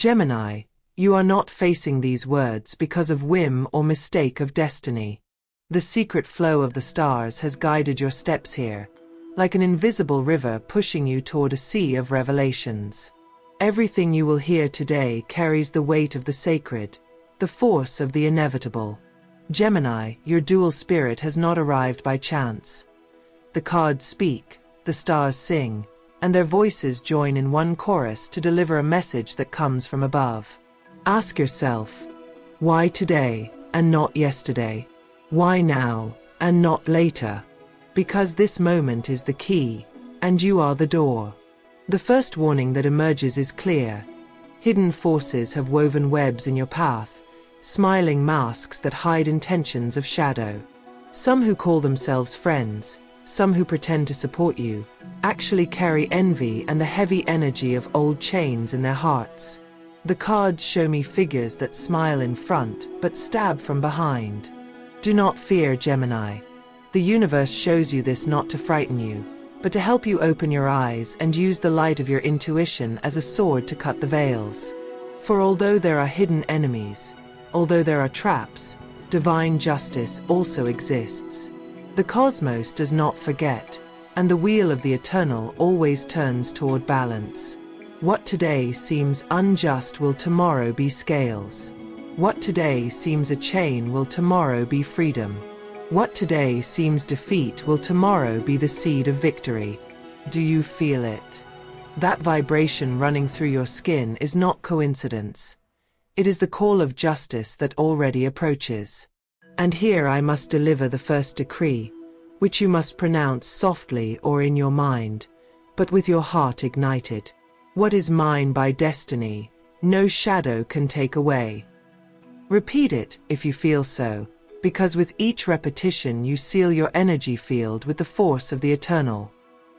Gemini, you are not facing these words because of whim or mistake of destiny. The secret flow of the stars has guided your steps here, like an invisible river pushing you toward a sea of revelations. Everything you will hear today carries the weight of the sacred, the force of the inevitable. Gemini, your dual spirit has not arrived by chance. The cards speak, the stars sing, and their voices join in one chorus to deliver a message that comes from above. Ask yourself, why today and not yesterday? Why now and not later? Because this moment is the key, and you are the door. The first warning that emerges is clear. Hidden forces have woven webs in your path, smiling masks that hide intentions of shadow. Some who call themselves friends, some who pretend to support you, actually carry envy and the heavy energy of old chains in their hearts. The cards show me figures that smile in front but stab from behind. Do not fear, Gemini. The universe shows you this not to frighten you, but to help you open your eyes and use the light of your intuition as a sword to cut the veils. For although there are hidden enemies, although there are traps, divine justice also exists. The cosmos does not forget, and the wheel of the eternal always turns toward balance. What today seems unjust will tomorrow be scales. What today seems a chain will tomorrow be freedom. What today seems defeat will tomorrow be the seed of victory. Do you feel it? That vibration running through your skin is not coincidence. It is the call of justice that already approaches. And here I must deliver the first decree, which you must pronounce softly or in your mind, but with your heart ignited. What is mine by destiny, no shadow can take away. Repeat it if you feel so, because with each repetition you seal your energy field with the force of the eternal.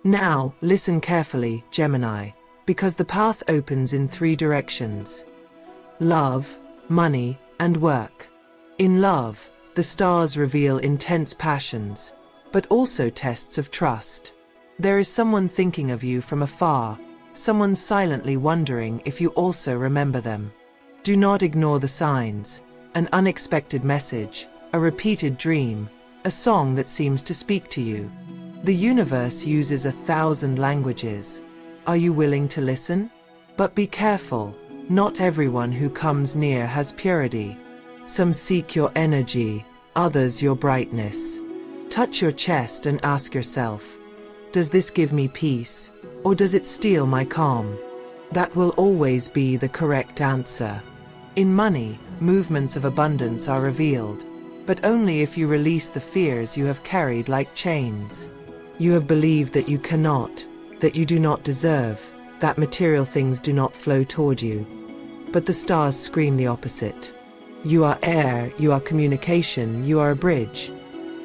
Now, listen carefully, Gemini, because the path opens in 3 directions: love, money, and work. In love, the stars reveal intense passions, but also tests of trust. There is someone thinking of you from afar, someone silently wondering if you also remember them. Do not ignore the signs: an unexpected message, a repeated dream, a song that seems to speak to you. The universe uses 1,000 languages. Are you willing to listen? But be careful, not everyone who comes near has purity. Some seek your energy, others your brightness. Touch your chest and ask yourself, does this give me peace, or does it steal my calm? That will always be the correct answer. In money, movements of abundance are revealed, but only if you release the fears you have carried like chains. You have believed that you cannot, that you do not deserve, that material things do not flow toward you. But the stars scream the opposite. You are air, you are communication, you are a bridge.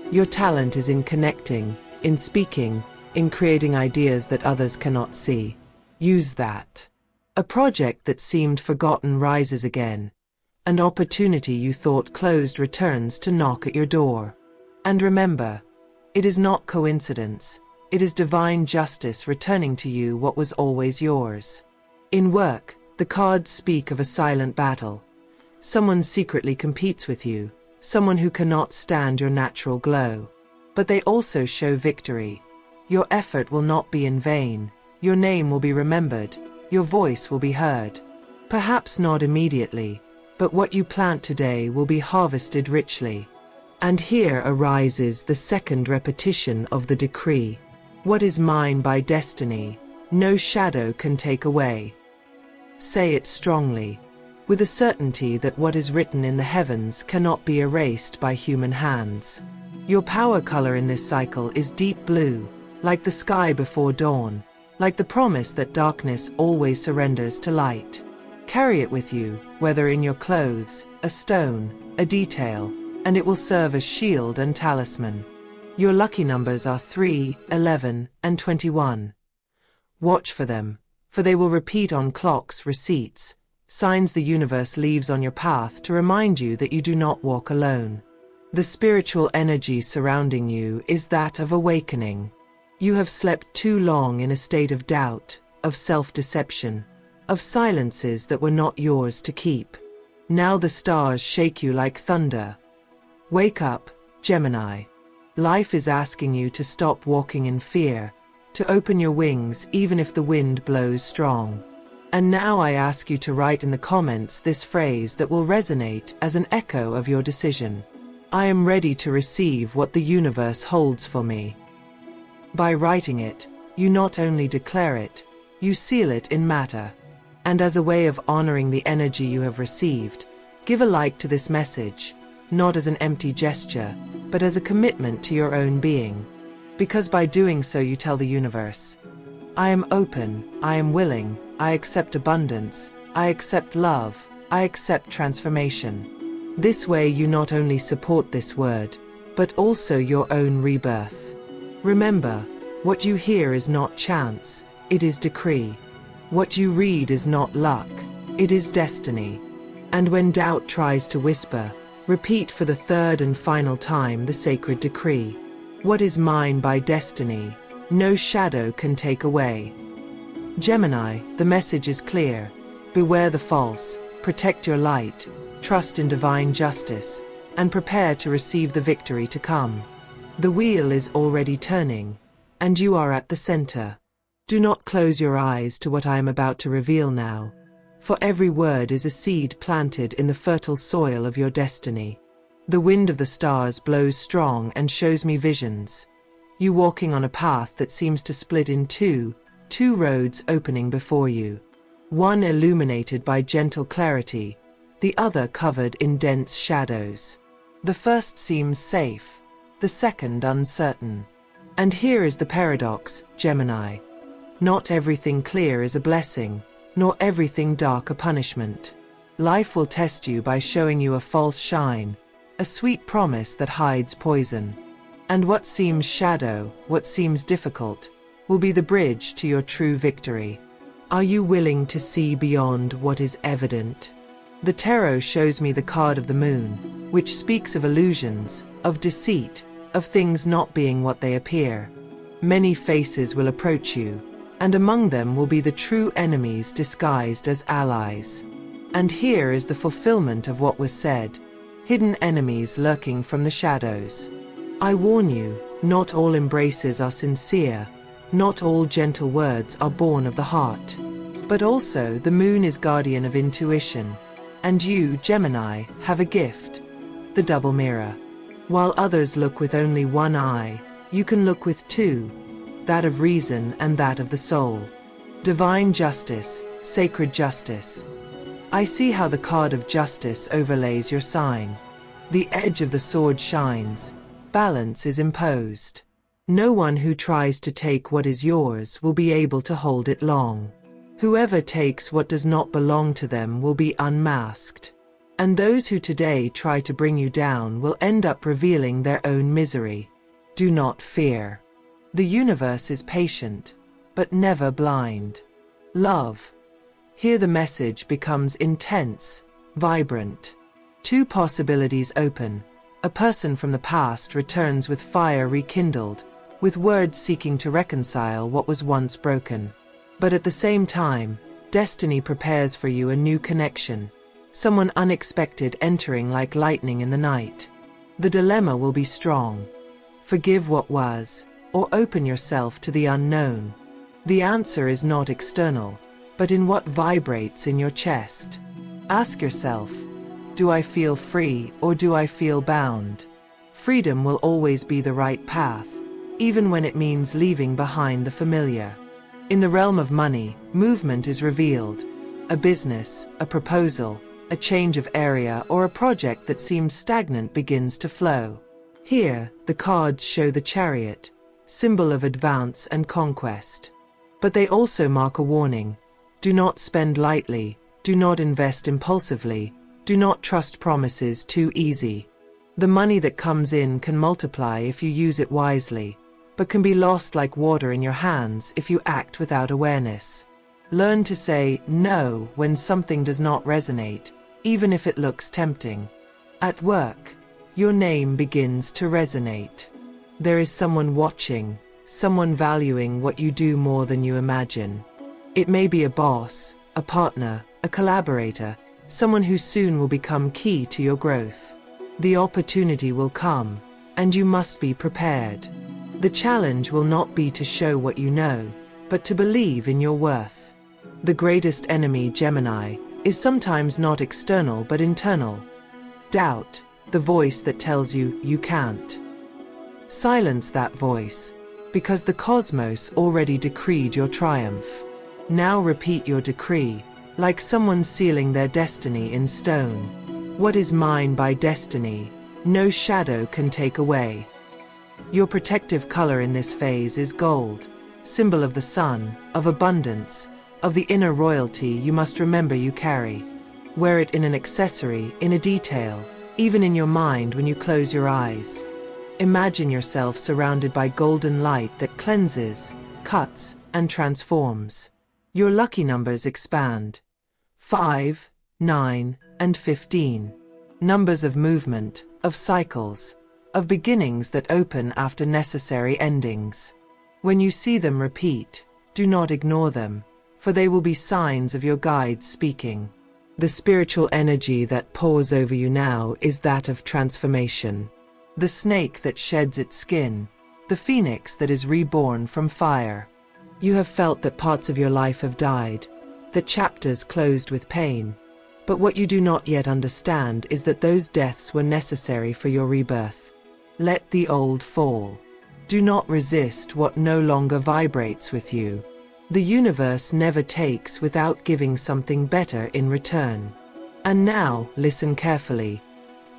Your talent is in connecting, in speaking, in creating ideas that others cannot see. Use that. A project that seemed forgotten rises again. An opportunity you thought closed returns to knock at your door. And remember, it is not coincidence, it is divine justice returning to you what was always yours. In work, the cards speak of a silent battle. Someone secretly competes with you, someone who cannot stand your natural glow. But they also show victory. Your effort will not be in vain, your name will be remembered, your voice will be heard. Perhaps not immediately, but what you plant today will be harvested richly. And here arises the second repetition of the decree. What is mine by destiny, no shadow can take away. Say it strongly, with a certainty that what is written in the heavens cannot be erased by human hands. Your power color in this cycle is deep blue, like the sky before dawn, like the promise that darkness always surrenders to light. Carry it with you, whether in your clothes, a stone, a detail, and it will serve as shield and talisman. Your lucky numbers are 3, 11, and 21. Watch for them, for they will repeat on clocks, receipts, signs the universe leaves on your path to remind you that you do not walk alone. The spiritual energy surrounding you is that of awakening. You have slept too long in a state of doubt, of self-deception, of silences that were not yours to keep. Now the stars shake you like thunder. Wake up, Gemini. Life is asking you to stop walking in fear, to open your wings even if the wind blows strong. And now I ask you to write in the comments this phrase that will resonate as an echo of your decision. I am ready to receive what the universe holds for me. By writing it, you not only declare it, you seal it in matter. And as a way of honoring the energy you have received, give a like to this message, not as an empty gesture, but as a commitment to your own being. Because by doing so you tell the universe, I am open, I am willing, I accept abundance, I accept love, I accept transformation. This way you not only support this word, but also your own rebirth. Remember, what you hear is not chance, it is decree. What you read is not luck, it is destiny. And when doubt tries to whisper, repeat for the third and final time the sacred decree. What is mine by destiny, no shadow can take away. Gemini, the message is clear. Beware the false, protect your light, trust in divine justice, and prepare to receive the victory to come. The wheel is already turning, and you are at the center. Do not close your eyes to what I am about to reveal now, for every word is a seed planted in the fertile soil of your destiny. The wind of the stars blows strong and shows me visions. You walking on a path that seems to split in two roads opening before you. One illuminated by gentle clarity, the other covered in dense shadows. The first seems safe, the second uncertain. And here is the paradox, Gemini. Not everything clear is a blessing, nor everything dark a punishment. Life will test you by showing you a false shine, a sweet promise that hides poison. And what seems shadow, what seems difficult, will be the bridge to your true victory. Are you willing to see beyond what is evident? The tarot shows me the card of the moon, which speaks of illusions, of deceit, of things not being what they appear. Many faces will approach you, and among them will be the true enemies disguised as allies. And here is the fulfillment of what was said, hidden enemies lurking from the shadows. I warn you, not all embraces are sincere, not all gentle words are born of the heart. But also the moon is guardian of intuition, and you, Gemini, have a gift, the double mirror. While others look with only one eye, you can look with two, that of reason and that of the soul. Divine justice, sacred justice. I see how the card of justice overlays your sign. The edge of the sword shines, balance is imposed. No one who tries to take what is yours will be able to hold it long. Whoever takes what does not belong to them will be unmasked. And those who today try to bring you down will end up revealing their own misery. Do not fear. The universe is patient, but never blind. Love. Here the message becomes intense, vibrant. Two possibilities open. A person from the past returns with fire rekindled, with words seeking to reconcile what was once broken. But at the same time, destiny prepares for you a new connection. Someone unexpected entering like lightning in the night. The dilemma will be strong. Forgive what was, or open yourself to the unknown. The answer is not external, but in what vibrates in your chest. Ask yourself, do I feel free or do I feel bound? Freedom will always be the right path, even when it means leaving behind the familiar. In the realm of money, movement is revealed. A business, a proposal, a change of area or a project that seems stagnant begins to flow. Here, the cards show the Chariot, symbol of advance and conquest. But they also mark a warning. Do not spend lightly, do not invest impulsively, do not trust promises too easy. The money that comes in can multiply if you use it wisely, but can be lost like water in your hands if you act without awareness. Learn to say no when something does not resonate, even if it looks tempting. At work, your name begins to resonate. There is someone watching, someone valuing what you do more than you imagine. It may be a boss, a partner, a collaborator, someone who soon will become key to your growth. The opportunity will come, and you must be prepared. The challenge will not be to show what you know, but to believe in your worth. The greatest enemy, Gemini, is sometimes not external but internal. Doubt, the voice that tells you you can't. Silence that voice, because the cosmos already decreed your triumph. Now repeat your decree, like someone sealing their destiny in stone. What is mine by destiny, no shadow can take away. Your protective color in this phase is gold, symbol of the sun, of abundance, of the inner royalty you must remember you carry. Wear it in an accessory, in a detail, even in your mind when you close your eyes. Imagine yourself surrounded by golden light that cleanses, cuts, and transforms. Your lucky numbers expand. 5, 9, and 15. Numbers of movement, of cycles, of beginnings that open after necessary endings. When you see them repeat, do not ignore them, for they will be signs of your guides speaking. The spiritual energy that pours over you now is that of transformation. The snake that sheds its skin, the phoenix that is reborn from fire. You have felt that parts of your life have died, that chapters closed with pain. But what you do not yet understand is that those deaths were necessary for your rebirth. Let the old fall. Do not resist what no longer vibrates with you. The universe never takes without giving something better in return. And now, listen carefully.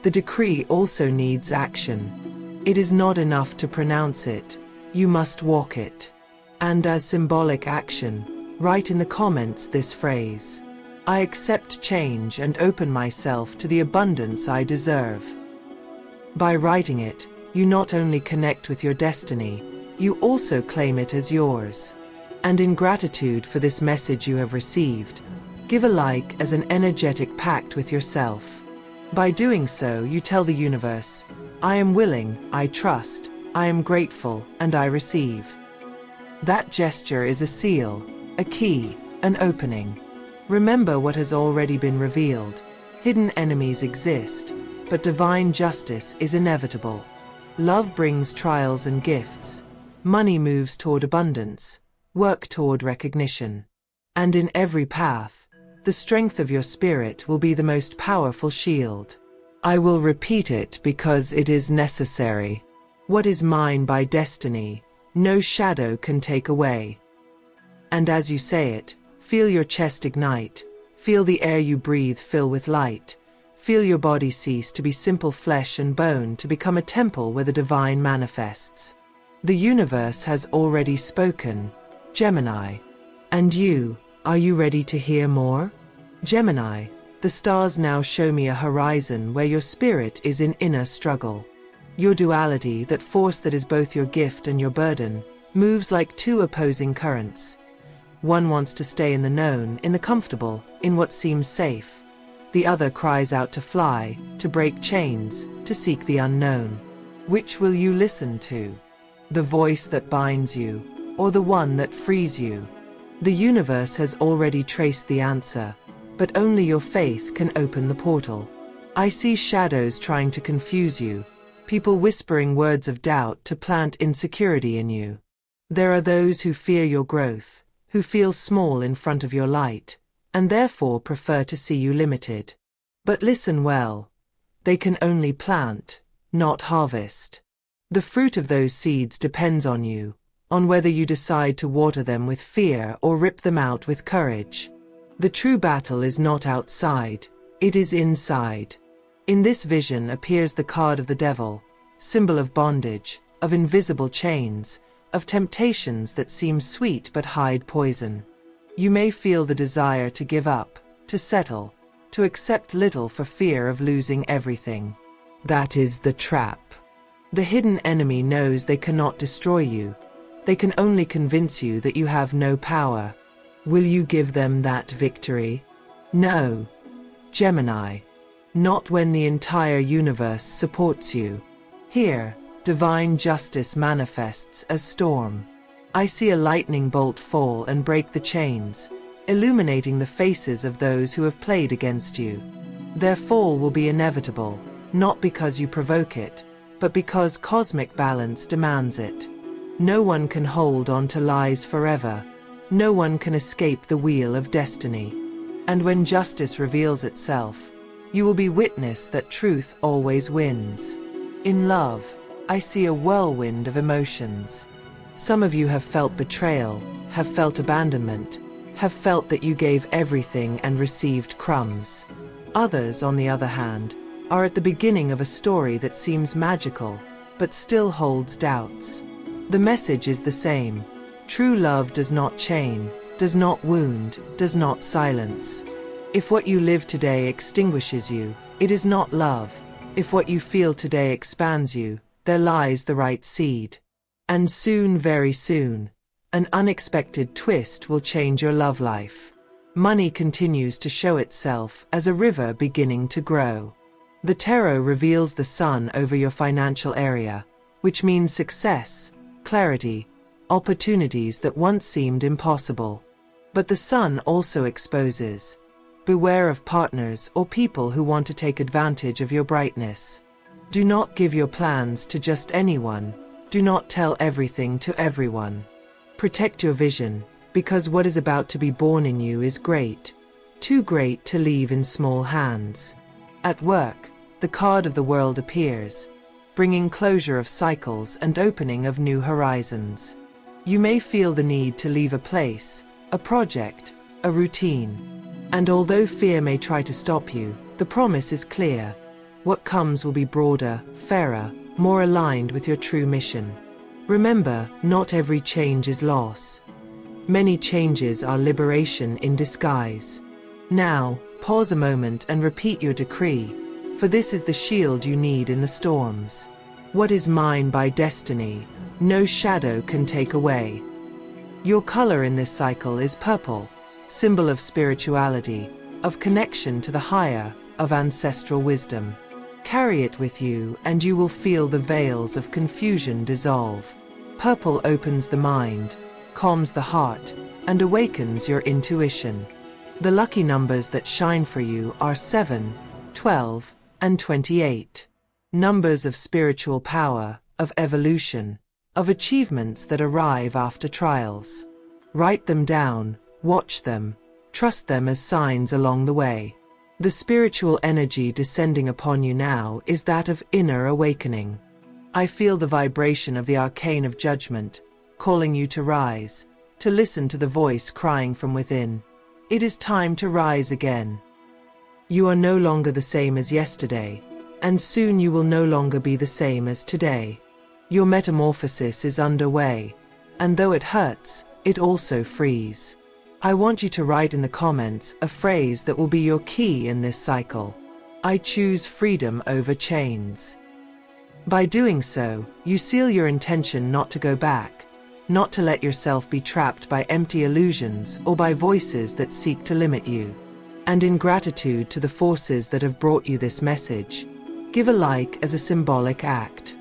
The decree also needs action. It is not enough to pronounce it, you must walk it. And as symbolic action, write in the comments this phrase: I accept change and open myself to the abundance I deserve. By writing it, you not only connect with your destiny, you also claim it as yours. And in gratitude for this message you have received, give a like as an energetic pact with yourself. By doing so, you tell the universe, I am willing, I trust, I am grateful, and I receive. That gesture is a seal, a key, an opening. Remember what has already been revealed. Hidden enemies exist, but divine justice is inevitable. Love brings trials and gifts. Money moves toward abundance. Work toward recognition. And in every path, the strength of your spirit will be the most powerful shield. I will repeat it because it is necessary. What is mine by destiny, no shadow can take away. And as you say it, feel your chest ignite, feel the air you breathe fill with light, feel your body cease to be simple flesh and bone to become a temple where the divine manifests. The universe has already spoken, Gemini. And you, are you ready to hear more? Gemini, the stars now show me a horizon where your spirit is in inner struggle. Your duality, that force that is both your gift and your burden, moves like two opposing currents. One wants to stay in the known, in the comfortable, in what seems safe. The other cries out to fly, to break chains, to seek the unknown. Which will you listen to? The voice that binds you, or the one that frees you? The universe has already traced the answer, but only your faith can open the portal. I see shadows trying to confuse you, people whispering words of doubt to plant insecurity in you. There are those who fear your growth, who feel small in front of your light, and therefore prefer to see you limited. But listen well. They can only plant, not harvest. The fruit of those seeds depends on you, on whether you decide to water them with fear or rip them out with courage. The true battle is not outside, it is inside. In this vision appears the card of the devil, symbol of bondage, of invisible chains, of temptations that seem sweet but hide poison. You may feel the desire to give up, to settle, to accept little for fear of losing everything. That is the trap. The hidden enemy knows they cannot destroy you. They can only convince you that you have no power. Will you give them that victory? No, Gemini. Not when the entire universe supports you. Here, divine justice manifests as storm. I see a lightning bolt fall and break the chains, illuminating the faces of those who have played against you. Their fall will be inevitable, not because you provoke it, but because cosmic balance demands it. No one can hold on to lies forever. No one can escape the wheel of destiny. And when justice reveals itself, you will be witness that truth always wins. In love, I see a whirlwind of emotions. Some of you have felt betrayal, have felt abandonment, have felt that you gave everything and received crumbs. Others, on the other hand, are at the beginning of a story that seems magical, but still holds doubts. The message is the same. True love does not chain, does not wound, does not silence. If what you live today extinguishes you, it is not love. If what you feel today expands you, there lies the right seed. And soon, very soon, an unexpected twist will change your love life. Money continues to show itself as a river beginning to grow. The tarot reveals the sun over your financial area, which means success, clarity, opportunities that once seemed impossible. But the sun also exposes. Beware of partners or people who want to take advantage of your brightness. Do not give your plans to just anyone. Do not tell everything to everyone. Protect your vision, because what is about to be born in you is great, too great to leave in small hands. At work, the card of the world appears, bringing closure of cycles and opening of new horizons. You may feel the need to leave a place, a project, a routine. And although fear may try to stop you, the promise is clear. What comes will be broader, fairer, more aligned with your true mission. Remember, not every change is loss. Many changes are liberation in disguise. Now, pause a moment and repeat your decree, for this is the shield you need in the storms. What is mine by destiny, no shadow can take away. Your color in this cycle is purple, symbol of spirituality, of connection to the higher, of ancestral wisdom. Carry it with you and you will feel the veils of confusion dissolve. Purple opens the mind, calms the heart, and awakens your intuition. The lucky numbers that shine for you are 7, 12, and 28. Numbers of spiritual power, of evolution, of achievements that arrive after trials. Write them down, watch them, trust them as signs along the way. The spiritual energy descending upon you now is that of inner awakening. I feel the vibration of the arcane of judgment, calling you to rise, to listen to the voice crying from within. It is time to rise again. You are no longer the same as yesterday, and soon you will no longer be the same as today. Your metamorphosis is underway, and though it hurts, it also frees. I want you to write in the comments a phrase that will be your key in this cycle. I choose freedom over chains. By doing so, you seal your intention not to go back, not to let yourself be trapped by empty illusions or by voices that seek to limit you. And in gratitude to the forces that have brought you this message, give a like as a symbolic act.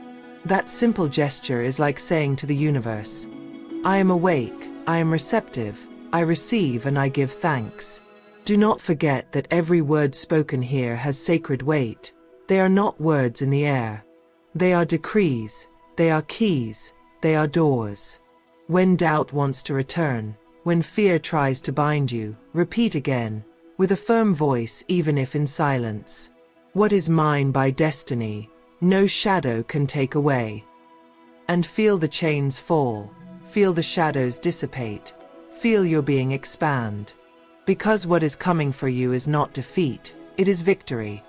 That simple gesture is like saying to the universe, I am awake, I am receptive, I receive and I give thanks. Do not forget that every word spoken here has sacred weight. They are not words in the air. They are decrees, they are keys, they are doors. When doubt wants to return, when fear tries to bind you, repeat again, with a firm voice even if in silence. What is mine by destiny, no shadow can take away. And feel the chains fall, feel the shadows dissipate, feel your being expand. Because what is coming for you is not defeat, it is victory.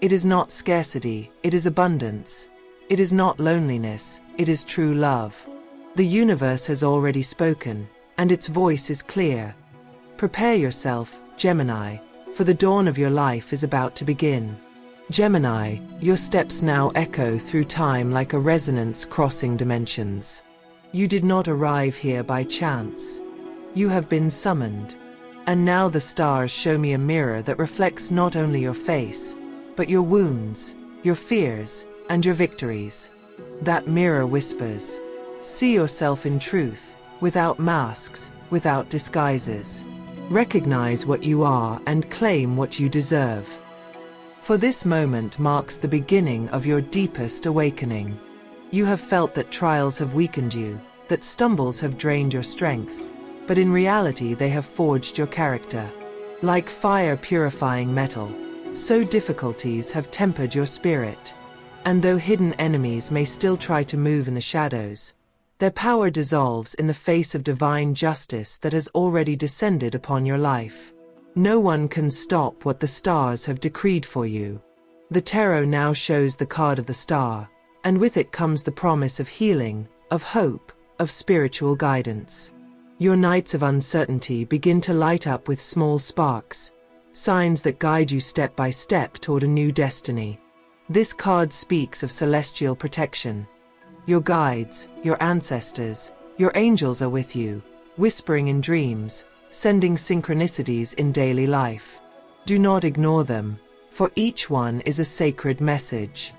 It is not scarcity, it is abundance. It is not loneliness, it is true love. The universe has already spoken, and its voice is clear. Prepare yourself, Gemini, for the dawn of your life is about to begin. Gemini, your steps now echo through time like a resonance crossing dimensions. You did not arrive here by chance. You have been summoned. And now the stars show me a mirror that reflects not only your face, but your wounds, your fears, and your victories. That mirror whispers, see yourself in truth, without masks, without disguises. Recognize what you are and claim what you deserve. For this moment marks the beginning of your deepest awakening. You have felt that trials have weakened you, that stumbles have drained your strength, but in reality they have forged your character. Like fire purifying metal, so difficulties have tempered your spirit. And though hidden enemies may still try to move in the shadows, their power dissolves in the face of divine justice that has already descended upon your life. No one can stop what the stars have decreed for you. The tarot now shows the card of the star, and with it comes the promise of healing, of hope, of spiritual guidance. Your nights of uncertainty begin to light up with small sparks, signs that guide you step by step toward a new destiny. This card speaks of celestial protection. Your guides, your ancestors, your angels are with you, whispering in dreams, sending synchronicities in daily life. Do not ignore them, for each one is a sacred message.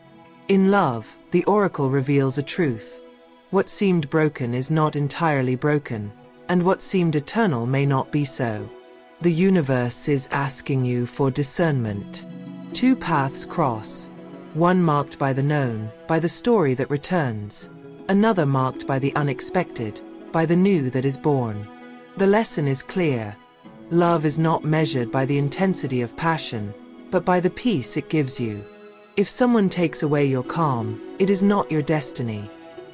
In love, the oracle reveals a truth. What seemed broken is not entirely broken, and what seemed eternal may not be so. The universe is asking you for discernment. Two paths cross. One marked by the known, by the story that returns. Another marked by the unexpected, by the new that is born. The lesson is clear. Love is not measured by the intensity of passion, but by the peace it gives you. If someone takes away your calm, it is not your destiny.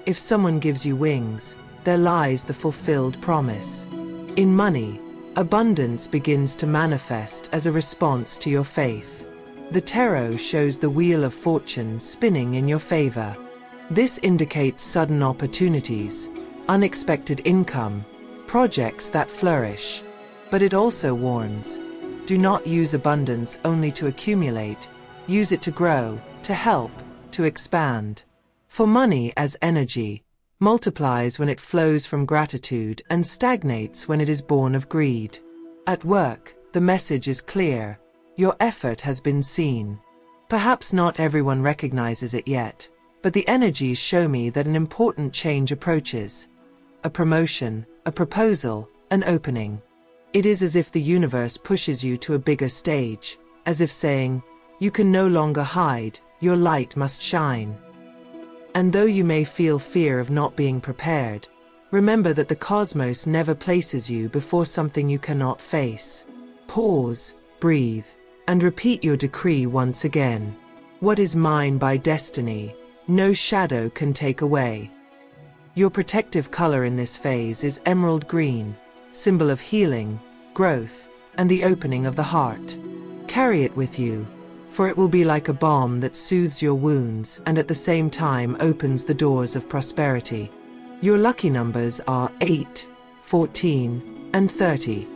If someone gives you wings, there lies the fulfilled promise. In money, abundance begins to manifest as a response to your faith. The tarot shows the wheel of fortune spinning in your favor. This indicates sudden opportunities, unexpected income, projects that flourish. But it also warns, do not use abundance only to accumulate, use it to grow, to help, to expand. For money as energy, multiplies when it flows from gratitude and stagnates when it is born of greed. At work, the message is clear. Your effort has been seen. Perhaps not everyone recognizes it yet, but the energies show me that an important change approaches. A promotion, a proposal, an opening. It is as if the universe pushes you to a bigger stage, as if saying, you can no longer hide, your light must shine. And though you may feel fear of not being prepared, remember that the cosmos never places you before something you cannot face. Pause, breathe, and repeat your decree once again. What is mine by destiny, no shadow can take away. Your protective color in this phase is emerald green, symbol of healing, growth, and the opening of the heart. Carry it with you, for it will be like a balm that soothes your wounds and at the same time opens the doors of prosperity. Your lucky numbers are 8, 14, and 30.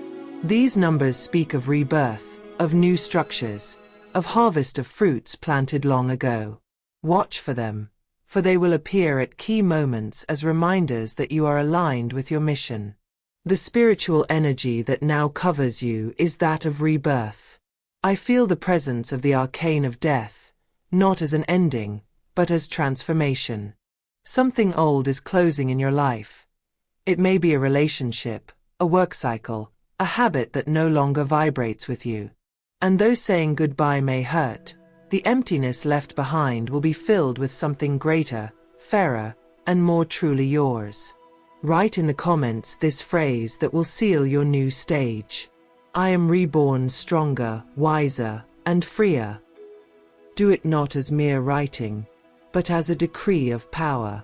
These numbers speak of rebirth, of new structures, of harvest of fruits planted long ago. Watch for them, for they will appear at key moments as reminders that you are aligned with your mission. The spiritual energy that now covers you is that of rebirth. I feel the presence of the arcane of death, not as an ending, but as transformation. Something old is closing in your life. It may be a relationship, a work cycle, a habit that no longer vibrates with you. And though saying goodbye may hurt, the emptiness left behind will be filled with something greater, fairer, and more truly yours. Write in the comments this phrase that will seal your new stage. I am reborn stronger, wiser, and freer. Do it not as mere writing, but as a decree of power.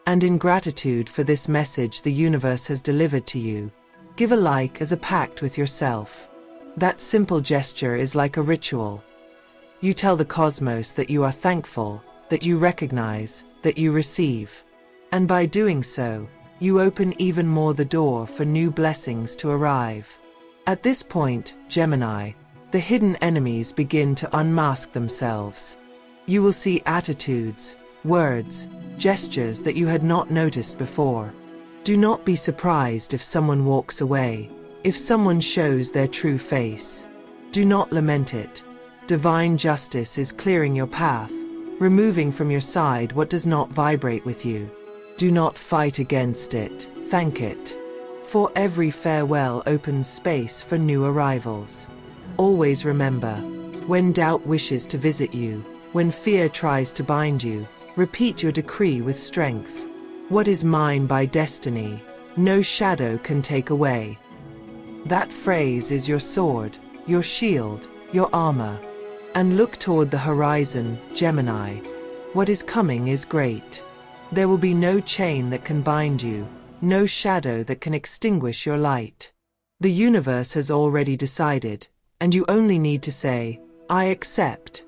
And in gratitude for this message the universe has delivered to you, give a like as a pact with yourself. That simple gesture is like a ritual. You tell the cosmos that you are thankful, that you recognize, that you receive. And by doing so, you open even more the door for new blessings to arrive. At this point, Gemini, the hidden enemies begin to unmask themselves. You will see attitudes, words, gestures that you had not noticed before. Do not be surprised if someone walks away, if someone shows their true face. Do not lament it. Divine justice is clearing your path, removing from your side what does not vibrate with you. Do not fight against it, thank it. For every farewell opens space for new arrivals. Always remember, when doubt wishes to visit you, when fear tries to bind you, repeat your decree with strength. What is mine by destiny, no shadow can take away. That phrase is your sword, your shield, your armor. And look toward the horizon, Gemini. What is coming is great. There will be no chain that can bind you, no shadow that can extinguish your light. The universe has already decided, and you only need to say, I accept.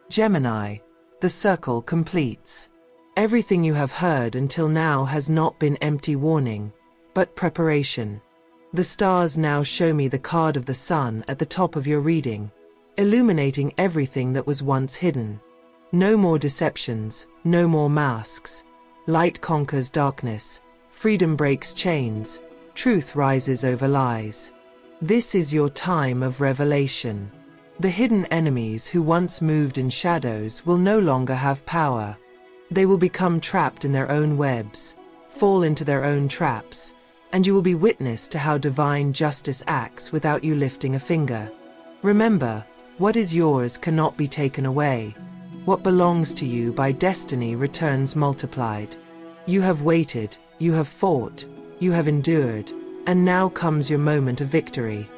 Gemini, the circle completes. Everything you have heard until now has not been empty warning, but preparation. The stars now show me the card of the sun at the top of your reading, illuminating everything that was once hidden. No more deceptions, no more masks. Light conquers darkness, freedom breaks chains, truth rises over lies. This is your time of revelation. The hidden enemies who once moved in shadows will no longer have power. They will become trapped in their own webs, fall into their own traps, and you will be witness to how divine justice acts without you lifting a finger. Remember, what is yours cannot be taken away. What belongs to you by destiny returns multiplied. You have waited, you have fought, you have endured, and now comes your moment of victory.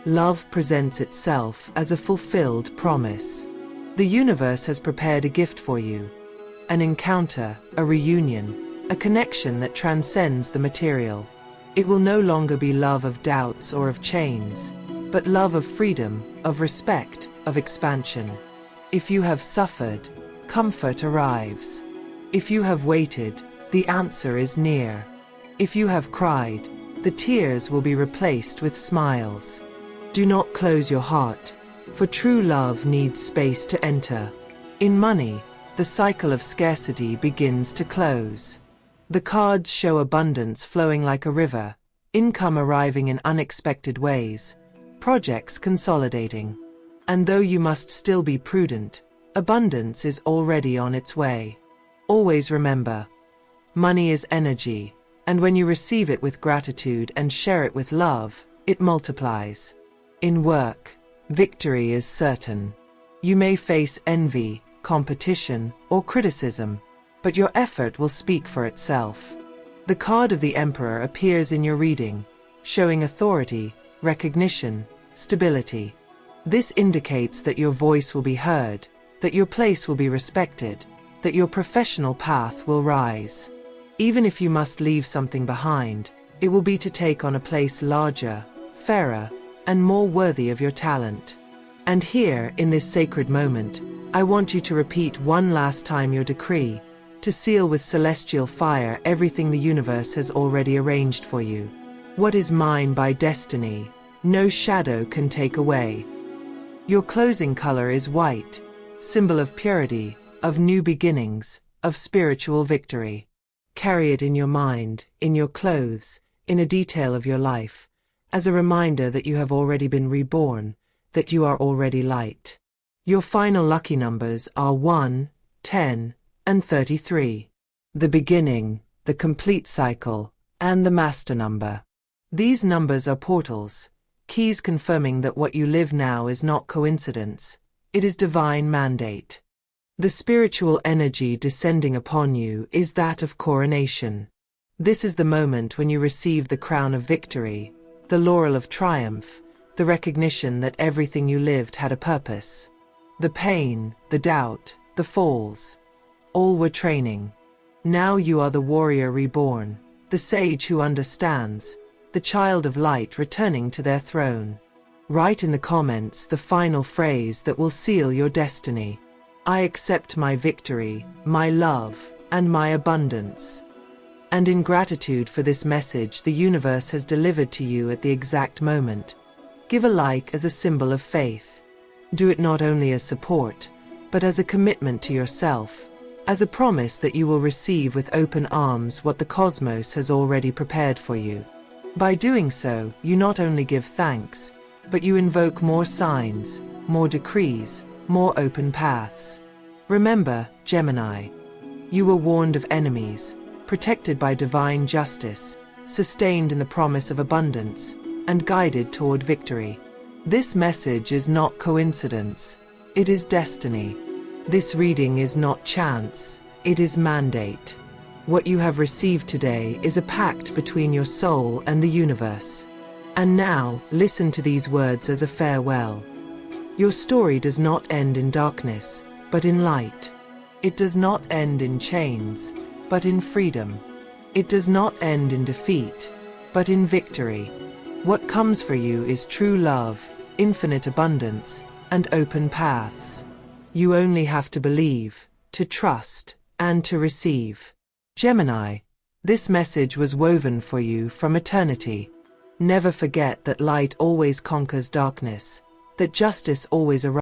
Love presents itself as a fulfilled promise. The universe has prepared a gift for you. An encounter, a reunion, a connection that transcends the material. It will no longer be love of doubts or of chains, but love of freedom, of respect, of expansion. If you have suffered, comfort arrives. If you have waited, the answer is near. If you have cried, the tears will be replaced with smiles. Do not close your heart, for true love needs space to enter. In money, the cycle of scarcity begins to close. The cards show abundance flowing like a river, income arriving in unexpected ways, projects consolidating. And though you must still be prudent, abundance is already on its way. Always remember, money is energy, and when you receive it with gratitude and share it with love, it multiplies. In work, victory is certain. You may face envy, competition, or criticism, but your effort will speak for itself. The card of the Emperor appears in your reading, showing authority, recognition, stability. This indicates that your voice will be heard, that your place will be respected, that your professional path will rise. Even if you must leave something behind, it will be to take on a place larger, fairer, and more worthy of your talent. And here, in this sacred moment, I want you to repeat one last time your decree, to seal with celestial fire everything the universe has already arranged for you. What is mine by destiny, no shadow can take away. Your closing color is white, symbol of purity, of new beginnings, of spiritual victory. Carry it in your mind, in your clothes, in a detail of your life, as a reminder that you have already been reborn, that you are already light. Your final lucky numbers are 1, 10, and 33. The beginning, the complete cycle, and the master number. These numbers are portals, keys confirming that what you live now is not coincidence, it is divine mandate. The spiritual energy descending upon you is that of coronation. This is the moment when you receive the crown of victory, the laurel of triumph, the recognition that everything you lived had a purpose. The pain, the doubt, the falls, all were training. Now you are the warrior reborn, the sage who understands, the child of light returning to their throne. Write in the comments the final phrase that will seal your destiny. I accept my victory, my love, and my abundance. And in gratitude for this message the universe has delivered to you at the exact moment, give a like as a symbol of faith. Do it not only as support, but as a commitment to yourself, as a promise that you will receive with open arms what the cosmos has already prepared for you. By doing so, you not only give thanks, but you invoke more signs, more decrees, more open paths. Remember, Gemini, you were warned of enemies, protected by divine justice, sustained in the promise of abundance, and guided toward victory. This message is not coincidence, it is destiny. This reading is not chance, it is mandate. What you have received today is a pact between your soul and the universe. And now, listen to these words as a farewell. Your story does not end in darkness, but in light. It does not end in chains, but in freedom. It does not end in defeat, but in victory. What comes for you is true love, infinite abundance, and open paths. You only have to believe, to trust, and to receive. Gemini, this message was woven for you from eternity. Never forget that light always conquers darkness, that justice always arrives.